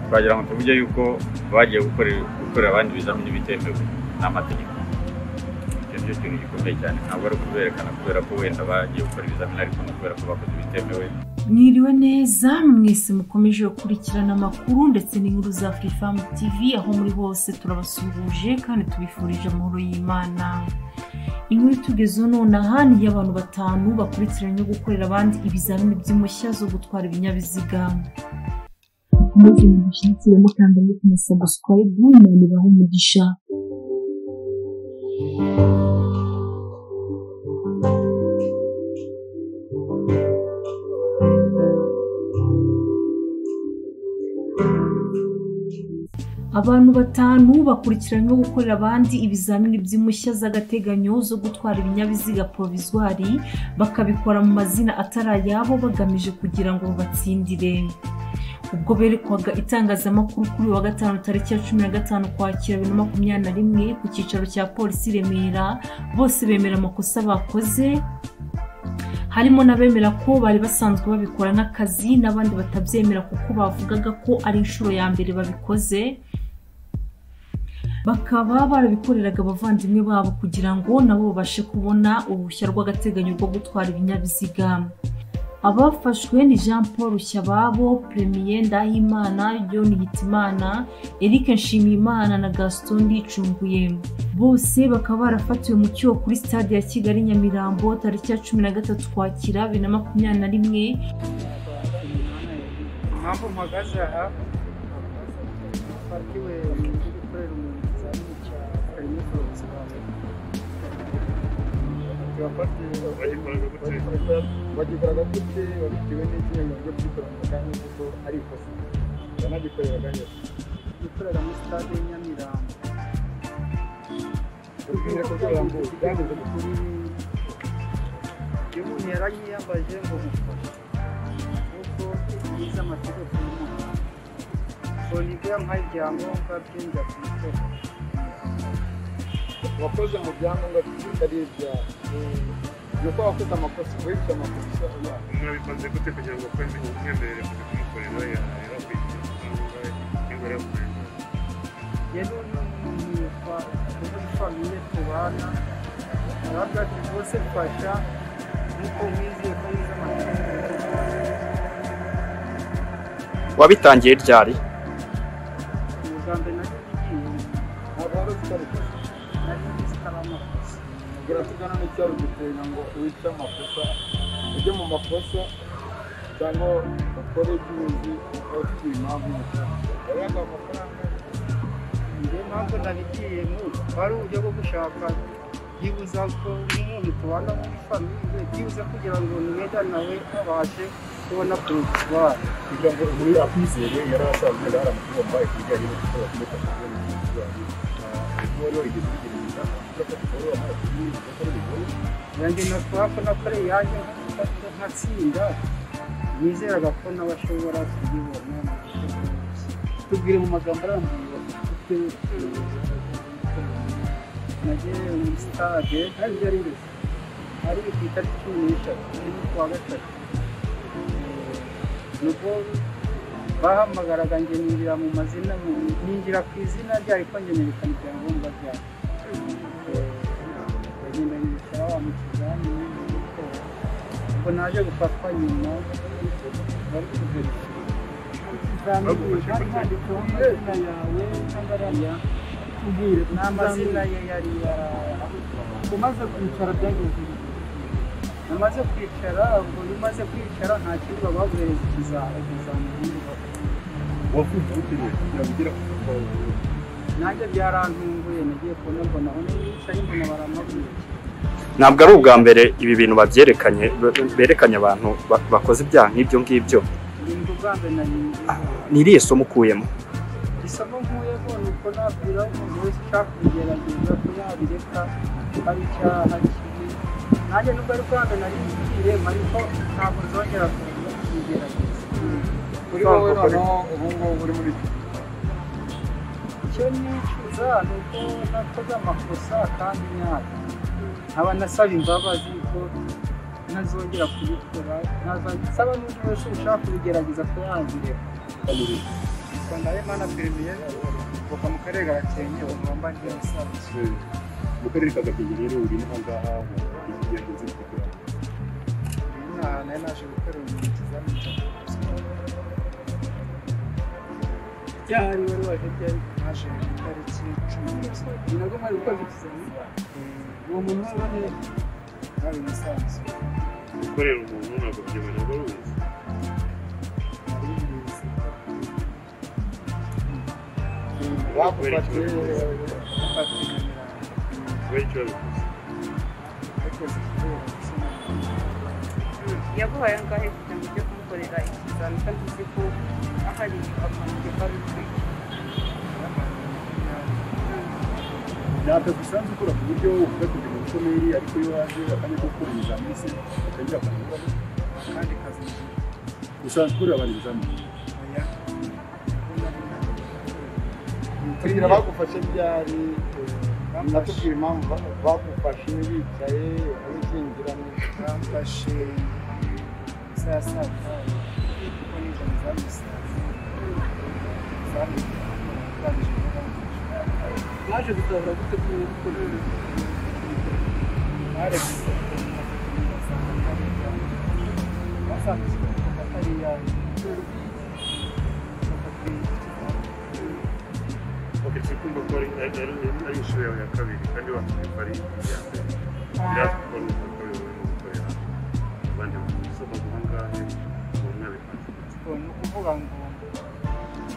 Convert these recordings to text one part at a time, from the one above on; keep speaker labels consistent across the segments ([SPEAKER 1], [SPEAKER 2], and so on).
[SPEAKER 1] twagira ngo tuvuge yuko bagiye gukorera abandi ibizamini bitemewe n'amategeko. Icyo nicyo kintu gikomeye cyane, ntabwo ari ukuberekana kubera ko wenda bagiye gukora ibizamini ariko no kubera ko bakoze ibitemewe.
[SPEAKER 2] Mwiriwe neza mwese mukomeje gukurikirana amakuru ndetse n'inkuru za Afrifame TV, aho muri hose turabasuhuje kandi tubifurije amahoro y'Imana. Inkuru tugezeho nonaha ni y'abantu 5 bakurikiranye gukorera abandi ibizamini by'impushya zo gutwara ibinyabiziga. Mukomeze mushyigikire mukanda na subscribe n'imana ibahe umugisha. Abantu 5 bakurikiranywe gukorera abandi ibizamini by'impushya z'agateganyo zo gutwara ibinyabiziga provisoire bakabikora mu mazina atarayabo bagamije kugira ngo batsindire. Ubwo berekwaga itangazamakuru kuri wa gatanu tariki ya 15 Ukwakira 2021 ku cyicaro cya polisi Remera, bose bemera amakosa bakoze, harimo n'abemera ko bari basanzwe babikora n'akazi n'abandi batabyemera kuko bavugaga ko ari inshuro ya mbere babikoze, bakaba barabikoreraga abavandimwe babo kugira ngo nabo babashe kubona uruhushya rw'agateganyo rwo gutwara ibinyabiziga. Abafashwe ni Jean Paul Shyababo, Premier Ndahimana, John Hitimana, Eric Nshimiyimana na Gaston Ndicunguye. Bose bakaba barafatiwe mu cyo kuri stade ya Kigali Nyamirambo tariki ya 13 Ukwakira 2021.
[SPEAKER 3] Mambo magaza aha fatiwe gukorera umuzamini cya Primus bagikoraga gute bafitiwe n'ikinyamakuru cy'ikoranabuhanga kandi kuko ari ikosa banagikorera ganye gikorera muri stade Nyamirambo. Ubwire ko Nyamirambo kandi kuri yo umuntu yaranyiyambaje ngo mufashe kuko yize amategeko y'umuhanda so nibyo mpaye ibyangombwa by'injya kubikora. Wakoze mu byangombwa bitari ibya nuko wakoze amakosa wibye amakosa
[SPEAKER 4] mwabipanze gute kugira ngo kwezi umwemerere kumukorera ingora
[SPEAKER 3] yego n'umuntu muri famille tubana abagati bose fasha nuko mwize ko yize amategeko.
[SPEAKER 5] Wabitangiye ryari?
[SPEAKER 3] Umugambi nagiye abaro zikaruka Gratugana n'icyaro giteye ngo wica amakosa ujye mu makosa cyangwa ukore byuzi ufite impamvu yaga amafaranga nde mpamvu nabigiye mu bari uburyo bwo gushaka yibuza ko umuntu tubana muri famille yibuza kugira ngo niweda nawe abashe kubona provisoire kugira ngo muri akwizere yarasanzwe yaramukomba ikijyanye no gukora yanjye natwako nakore yaje nkatsinda nizeraga ko nabashobora kuyibona. Tubwire mu magambo arambuye nagiye muri stade hari byari ari ku itariki 13 kwa gatatu nuko bahamagaraga njye ninjira mu mazina ninjira ku izina ryari ko njye nerekana ibyangombwa byawe bagenda nicara wa mukizani ubwo naje gufatwa nyuma bari kuverifika amazina yawe n'amazina ubwire n'amazina ye yari umaze kwicara byageze namaze kwicara ubwo umaze kwicara nta kibazo baguhereza ikizamini wavuze utere kugira kugira nanjye byarantunguye nagiye kubona mbona aho nicaye mbona baramabwira.
[SPEAKER 5] Ntabwo ari ubwa mbere ibi bintu babyerekanye berekanye abantu bakoze ibyaha nk'ibyo ngibyo.
[SPEAKER 3] Ni ubwa mbere
[SPEAKER 5] Ni irihe somo ukuyemo?
[SPEAKER 3] Isomo nkuyemo ni uko nabwira umuntu wese ushaka kugerageza ko yabireka ari icyaha kibi. Nanjye nubwo ari ubwa mbere nari ngiremo ariko ntabwo nzongera kugerageza. Kuri wowe noneho ubu ngubu uri muri icyo nicuza ni uko nakoze amakosa kandi nyabyo nkaba nasaba imbabazi ko nazongera kubikora, nazasaba n'undi wese ushaka kubigerageza ko yanzireba nitwa Ndahimana Premier kuva mu karere ka Gakenke umwamba ndi Musanze
[SPEAKER 4] mu karere ka Gakenke rero uri n'ahangaha yagenze gukora
[SPEAKER 3] nari naje gukora ikizamini cyari wari waje byari naje itariki 10 ni nabwo mwari gukora ikizamini uwo muntu wabone nawe Musanze
[SPEAKER 4] gukorera umuntu ntabwo byemera ngo ruzi
[SPEAKER 3] wapufatiye
[SPEAKER 6] yaguhaye angahe kugira ngo ujye kumukorera ikizamini kandi uzi ko ahari akantu kabitse
[SPEAKER 4] ntabwo bisanzwe ukora ku buryo uvuga kugira ngo ukomere ariko iyo waje akanya ko gukora ibizamini se ukagira akamaro
[SPEAKER 3] kandi kazi
[SPEAKER 4] usanzwe ukorera abantu ibizamini
[SPEAKER 3] kugira bagufashe byari natubwira impamvu bagufashe bicaye ukinjiramo bamfashe saa sita kuko niga naje gutabura gute kubikorera naje
[SPEAKER 4] kumva ko ari inshuro yawe ya kabiri kandi wakwiye ko ari iya mbere birakora ubukorera gukorera abandi basaba guhangahe mu nyabihanzi
[SPEAKER 3] ni ukuvuga ngo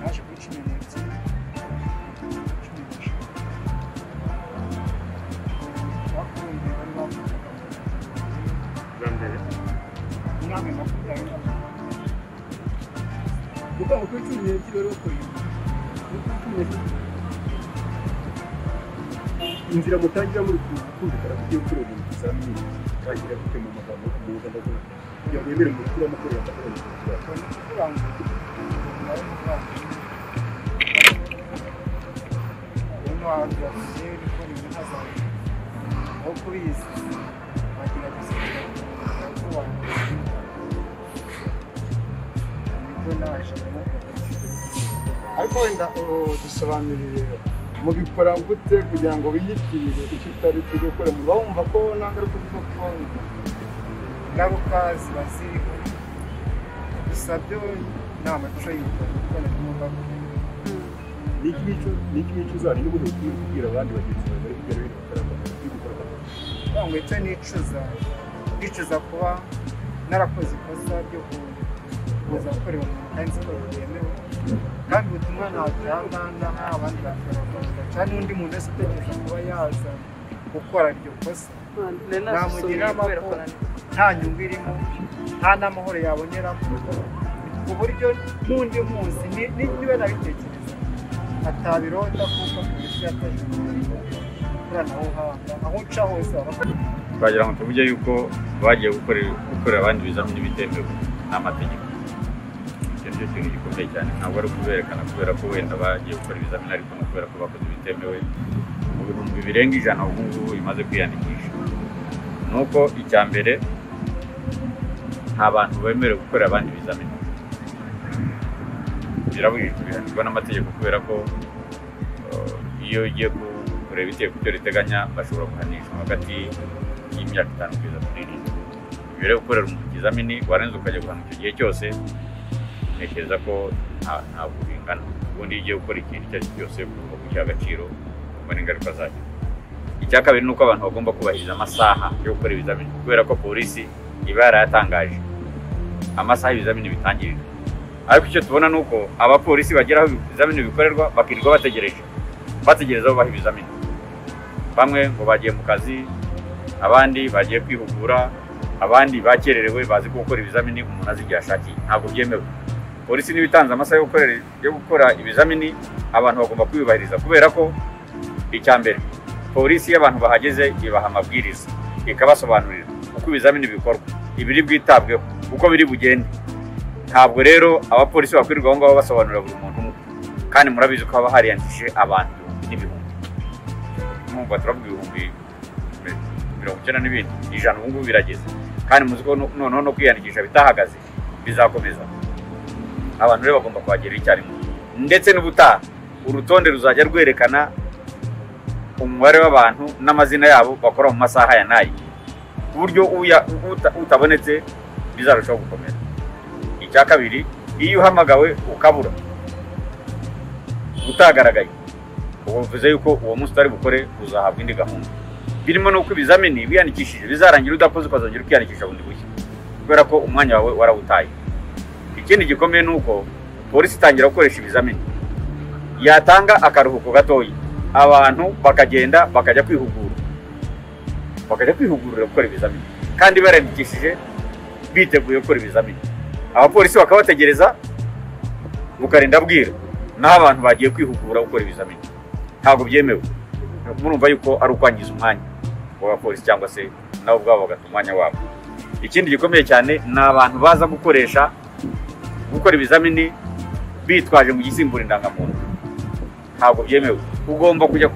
[SPEAKER 3] naje kuri 10 n'ebyiri
[SPEAKER 4] bwa mbere
[SPEAKER 3] inama makumyabiri kuko kuri 10 n'ebyiri bari bakora
[SPEAKER 4] inzira mutangira muri kumvikana kugiye gukora ibintu bizamini tangira gute mu magambo kugira ngo kugira ngo yemere mukuru amukorera akakorera
[SPEAKER 3] ariko wenda dusobanurire mubikora gute kugira ngo biyitirire icyo utari turi gukora mu bumva ko nangaruka kuvuga ko ingaruka ziba ziriho gusa byo nta maco y'ubukora n'umwuga
[SPEAKER 4] ni iki uzari n'ubundi ukwiye kubwira abandi bagenzi bawe bari kugera ibintu gukora
[SPEAKER 3] ngo icyo nicuza kuba narakoze ikosa ryo kuza gukorera umuntu kandi nzi ko bitemewe kandi ubutumwa natanga n'aha abandi bakora cyane n'undi muntu wese utegereje kuba yaza gukora iryo kosa namugira inama ko nta nyungu irimo nta n'amahoro yaboneramo ku buryo n'undi munsi niwe nabitekereza atabirota kuko polisi yataje ikoranabuhanga aho uca hose
[SPEAKER 1] twagira ngo tuvuge yuko bagiye gukorera abandi ibizamini bitemewe n'amategeko icyo kintu gikomeye cyane ntabwo ari ukuberekana kubera ko wenda bagiye gukora ibizamini ariko no kubera ko bakoze ibitemewe mu bihumbi birenga 100 ubu ngubu bimaze kwiyandikisha nuko icya mbere nta bantu bemerewe gukorera abandi ibizamini birabujijwe bihanirwa n'amategeko kubera ko iyo ugiye kureba itegeko icyo riteganya bashobora guhanishwa hagati y'imyaka 5 kugeza kuri 7 mbere yo gukorera umuntu ikizamini warenze ukajya guhana icyo gihe cyose ntekereza ko ntabwo bingana ubundi iyo ugiye gukora ikintu icyo ari cyo cyose ugomba kugiha agaciro ubona ingaruka zacyo icya kabiri ni uko abantu bagomba kubahiriza amasaha yo gukora ibizamini kubera ko polisi iba yarayatangaje amasaha y'ibizamini bitangirira ariko icyo tubona ni uko abapolisi bagera aho ibizamini bikorerwa bakirirwa bategereza aho baha ibizamini bamwe ngo bagiye mu kazi abandi bagiye kwihugura abandi bakererewe bazi ko gukora ibizamini umuntu azi igihe ashakiye ntabwo byemewe polisi niba itanze amasaha yo gukora ibizamini abantu bagomba kwiyubahiriza kubera ko icya mbere polisi y'abantu bahageze ibaha amabwiriza ikabasobanurira uko ibizamini bikorwa ibiri bwitabweho uko biri bugende ntabwo rero abapolisi bakwirirwa aho ngaho basobanurira buri muntu umwe kandi murabizi ko haba hariyandikishije abantu n'ibihumbi mwumva turavuga ibihumbi 90 n'ibindi 100 ubu ngubu birageze kandi muzi ko noneho no kwiyandikisha bitahagaze bizakomeza abantu rero bagomba kuhagera icyarimwe ndetse n'ubutaha urutonde ruzajya rwerekana umubare w'abantu n'amazina yabo bakora mu masaha ya nayi, ku buryo utabonetse bizarushaho gukomera. Icya kabiri, iyo uhamagawe ukabura utagaragaye, ubu bivuze yuko uwo munsi utari bukore uzahabwa indi gahunda, birimo n'uko ibizamini wiyandikishije bizarangira udakoze ukazongera ukiyandikisha bundi bushya kubera ko umwanya wawe warawutaye. Ikindi gikomeye ni uko polisi itangira gukoresha ibizamini, yatanga akaruhuko gatoya abantu bakagenda bakajya kwihugurira gukora ibizamini kandi barandikishije biteguye gukora ibizamini. Abapolisi bakabategereza bukarinda bwira naho abantu bagiye kwihugura gukora ibizamini. Ntabwo byemewe. Murumva yuko ari ukwangiza umwanya w'abapolisi cyangwa se nabo ubwabo bagata umwanya wabo. Ikindi gikomeye cyane ni abantu baza gukora ibizamini bitwaje mu gisimbura indangamuntu. Ntabwo byemewe. Ugomba kujya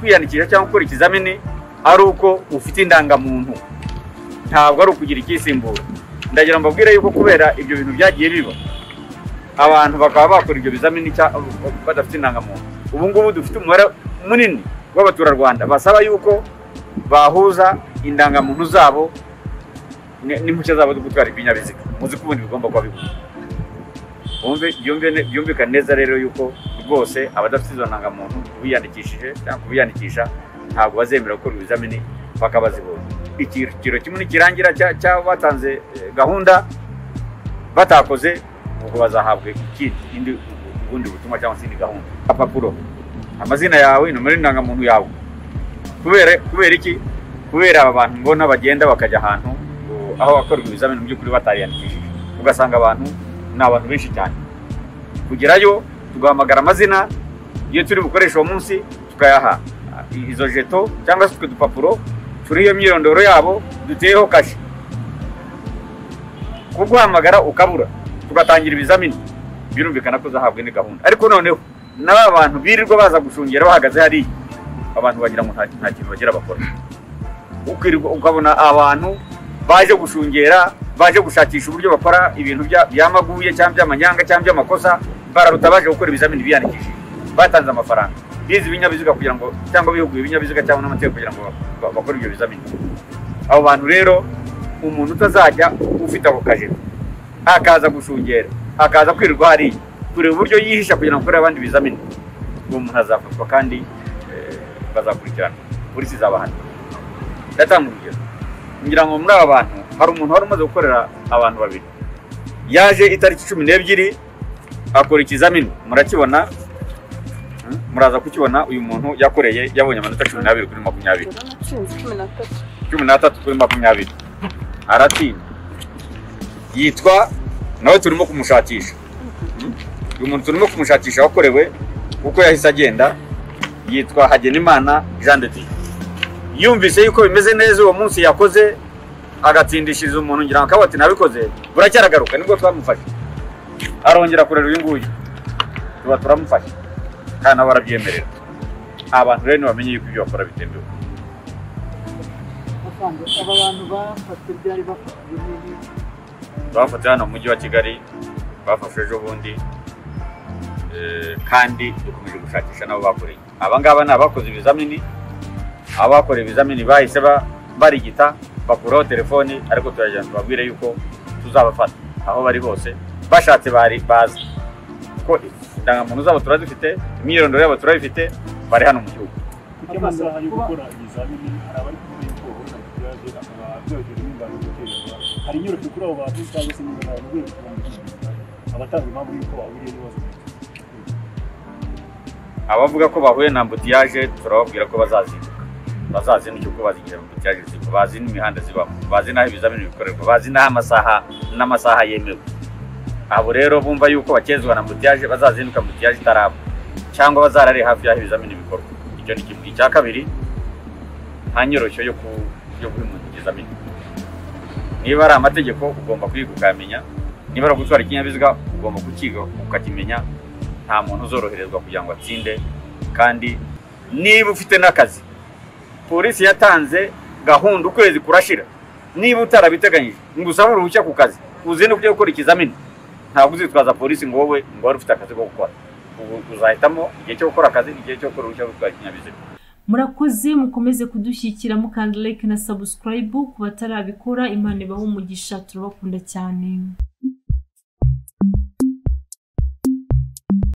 [SPEAKER 1] kwiyandikisha cyangwa gukora ikizamini ari uko ufite indangamuntu, ntabwo ari ukugira ikisimbura. Ndagira mbabwire yuko kubera ibyo bintu byagiye biba, abantu bakaba bakora ibyo bizamini badafite indangamuntu. Ubu ngubu dufite umubare munini w'abaturarwanda basaba yuko bahuza indangamuntu zabo n'impushya zabo zo gutwara ibinyabiziga. Muzi ko ubundi bigomba kuba bihuye. Byumvikane neza rero yuko rwose abadafite izo ndangamuntu biyandikishije cyangwa kubiyandikisha ntabwo bazemera gukora ibizamini bakabazibona. Ikiro kimwe nikirangira batanze gahunda batakoze, ubwo bazahabwa ubundi butumwa cyangwa se indi gahunda. Apapuro, amazina yawe, nomero y'indangamuntu yawe. Kubera iki? Kubera aba bantu mbona bagenda bakajya ahantu aho bakorwa ibizamini mu by'ukuri batariyandikishije, ugasanga abantu ni abantu benshi cyane. Kugerayo tugahamagara amazina, iyo turi bukoresha uwo munsi tukayaha izo jeto cyangwa se utwo dupapuro turiho imyirondoro yabo duteyeho kashe. Kuguhamagara ukabura tugatangira ibizamini, birumvikana ko uzahabwa indi gahunda. Ariko noneho n'aba bantu birirwa baza gushungera bahagaze hariya, abantu bagira ngo nta kintu bagira bakora. Ukabona abantu baje gushungera, baje gushakisha uburyo bakora ibintu byamaguye cyangwa by'amanyanga cyangwa by'amakosa, bararuta baje gukora ibizamini biyandikishije, batanze amafaranga, bize ibinyabiziga kugira ngo cyangwa bihuguye ibinyabiziga cyangwa n'amategeko kugira ngo bakore ibyo bizamini. Abo bantu rero, umuntu utazajya ufite ako kajero akaza gushungera, akaza kwirirwa hariya kureba uburyo yihisha kugira ngo akore abandi bizamini, uwo muntu azafatwa kandi bazakurikirana, polisi izabahana. Ndatanga urugero, ngira ngo muri aba bantu hari umuntu wari umaze gukorera abantu babiri, yaje itariki 12 akora ikizamini, murakibona, muraza kukibona. Uyu muntu yabonye amanota 12 kuri 20, 13 kuri 20, aratsinda. Yitwa, nawe turimo kumushakisha. Uyu muntu turimo kumushakisha wakorewe kuko yahise agenda, yitwa Hagenimana Jean de Dieu. Yumvise yuko bimeze neza uwo munsi yakoze agatsindishiriza umuntu, ngira ngo ati nabikoze buracyaragaruka, nibwo twamufashe arongera kurera uyu nguyu, turamufashe kandi nabo barabyemerera. Abantu rero bamenye yuko ibyo bakora bitemewe.
[SPEAKER 7] Aba bantu
[SPEAKER 1] bafatiwe hano mu mujyi wa Kigali, bafashwe ejo bundi, kandi dukomeje gushakisha nabo bakoreye. Aba ngaba ni abakoze ibizamini, abakoreye ibizamini bahise barigita bakuraho telefoni, ariko turagenda tubabwire yuko tuzabafata aho bari hose, bashatse bazi ko indangamuntu zabo turazifite, imyirondoro yabo turabifite, bari hano mu gihugu.
[SPEAKER 4] Amasaha yo gukora ibizamini hari abari kumenya ko byaje ababyogera n'ingano guterwa, hari inyoroshyo kuri abo bantu cyangwa se niba nta rwego abatanga impamvu yuko bahuriye n'ibibazo.
[SPEAKER 1] Abavuga ko bahuye na ambutiyaje turababwira ko bazazinduka uko bazigira ambutiyaje ziko, bazi n'imihanda zibamo, bazi n'aho ibizamini bikorerwa, bazi n'aho n'amasaha yemewe. Abo rero bumva yuko bakezwa na ambutiyaje bazazinduka ambutiyaje itaraba, cyangwa bazarare hafi y'aho ibizamini bikorwa. Icyo ni kimwe. Icya kabiri, nta nyoroshyo yo guhimura ikizamini. Niba ari amategeko ugomba kwiga ukamenya, niba ari gutwara ikinyabiziga ugomba kukiga ukakimenya. Nta muntu uzoroherezwa kugira ngo atsinde, kandi niba ufite n'akazi, polisi yatanze gahunda ukwezi kurashira, niba utarabiteganyije ngo usabe uruhushya ku kazi uzinde kujya gukora ikizamini, ntabwo uzitwaza polisi ngo wowe wari ufite akazi ko gukora. uzahitamo igihe cyo gukora akazi igihe cyo gukora uruhushya rwo gutwara ikinyabiziga.
[SPEAKER 2] Murakoze, mukomeze kudushyigikira mukanda like na subscribe ku batarabikora. Imana ibahe umugisha, turabakunda cyane.